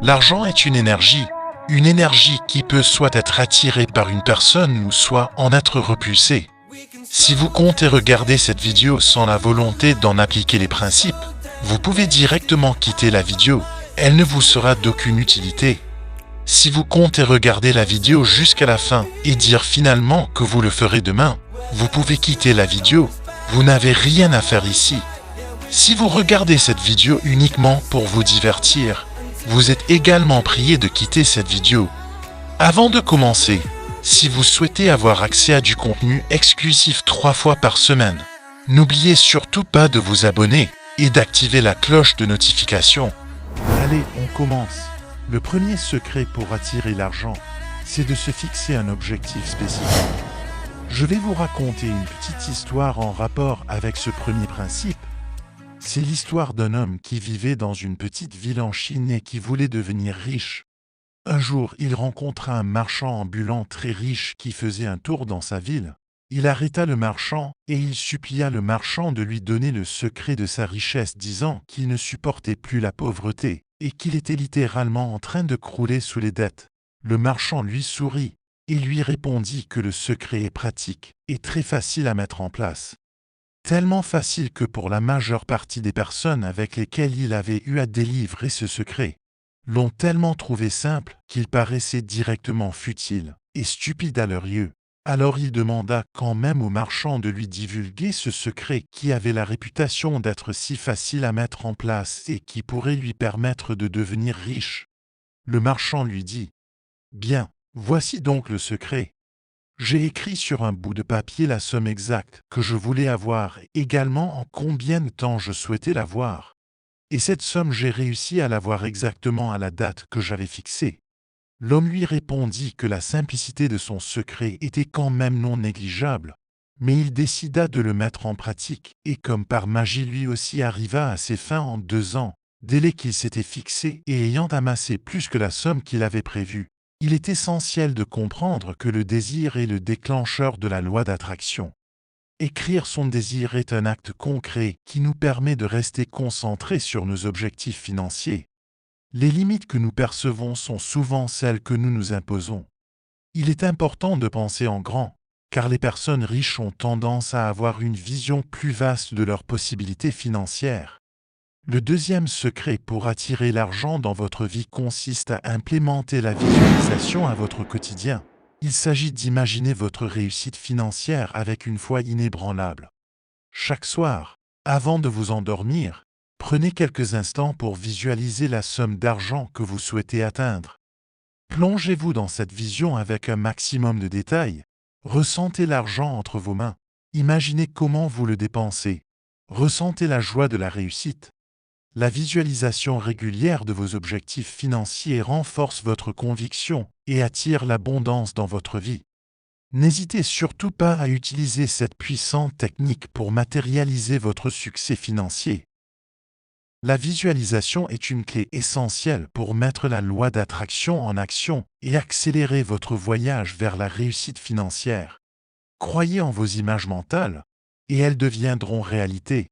L'argent est une énergie qui peut soit être attirée par une personne ou soit en être repulsée. Si vous comptez regarder cette vidéo sans la volonté d'en appliquer les principes, vous pouvez directement quitter la vidéo, elle ne vous sera d'aucune utilité. Si vous comptez regarder la vidéo jusqu'à la fin et dire finalement que vous le ferez demain, vous pouvez quitter la vidéo, vous n'avez rien à faire ici. Si vous regardez cette vidéo uniquement pour vous divertir, vous êtes également prié de quitter cette vidéo. Avant de commencer, si vous souhaitez avoir accès à du contenu exclusif 3 fois par semaine, n'oubliez surtout pas de vous abonner et d'activer la cloche de notification. Allez, on commence. Le premier secret pour attirer l'argent, c'est de se fixer un objectif spécifique. Je vais vous raconter une petite histoire en rapport avec ce premier principe. C'est l'histoire d'un homme qui vivait dans une petite ville en Chine et qui voulait devenir riche. Un jour, il rencontra un marchand ambulant très riche qui faisait un tour dans sa ville. Il arrêta le marchand et il supplia le marchand de lui donner le secret de sa richesse, disant qu'il ne supportait plus la pauvreté et qu'il était littéralement en train de crouler sous les dettes. Le marchand lui sourit et lui répondit que le secret est pratique et très facile à mettre en place. Tellement facile que pour la majeure partie des personnes avec lesquelles il avait eu à délivrer ce secret, l'ont tellement trouvé simple qu'il paraissait directement futile et stupide à leurs yeux. Alors il demanda quand même au marchand de lui divulguer ce secret qui avait la réputation d'être si facile à mettre en place et qui pourrait lui permettre de devenir riche. Le marchand lui dit « Bien, voici donc le secret. J'ai écrit sur un bout de papier la somme exacte que je voulais avoir et également en combien de temps je souhaitais l'avoir. Et cette somme, j'ai réussi à l'avoir exactement à la date que j'avais fixée. » L'homme lui répondit que la simplicité de son secret était quand même non négligeable, mais il décida de le mettre en pratique et comme par magie lui aussi arriva à ses fins en 2 ans, délai qu'il s'était fixé et ayant amassé plus que la somme qu'il avait prévue. Il est essentiel de comprendre que le désir est le déclencheur de la loi d'attraction. Écrire son désir est un acte concret qui nous permet de rester concentrés sur nos objectifs financiers. Les limites que nous percevons sont souvent celles que nous nous imposons. Il est important de penser en grand, car les personnes riches ont tendance à avoir une vision plus vaste de leurs possibilités financières. Le deuxième secret pour attirer l'argent dans votre vie consiste à implémenter la visualisation à votre quotidien. Il s'agit d'imaginer votre réussite financière avec une foi inébranlable. Chaque soir, avant de vous endormir, prenez quelques instants pour visualiser la somme d'argent que vous souhaitez atteindre. Plongez-vous dans cette vision avec un maximum de détails. Ressentez l'argent entre vos mains. Imaginez comment vous le dépensez. Ressentez la joie de la réussite. La visualisation régulière de vos objectifs financiers renforce votre conviction et attire l'abondance dans votre vie. N'hésitez surtout pas à utiliser cette puissante technique pour matérialiser votre succès financier. La visualisation est une clé essentielle pour mettre la loi d'attraction en action et accélérer votre voyage vers la réussite financière. Croyez en vos images mentales et elles deviendront réalité.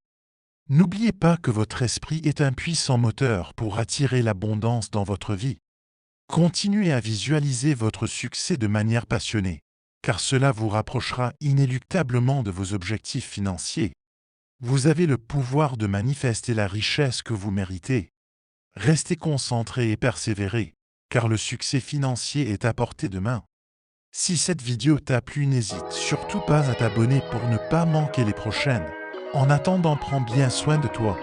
N'oubliez pas que votre esprit est un puissant moteur pour attirer l'abondance dans votre vie. Continuez à visualiser votre succès de manière passionnée, car cela vous rapprochera inéluctablement de vos objectifs financiers. Vous avez le pouvoir de manifester la richesse que vous méritez. Restez concentré et persévérez, car le succès financier est à portée de main. Si cette vidéo t'a plu, n'hésite surtout pas à t'abonner pour ne pas manquer les prochaines. En attendant, prends bien soin de toi.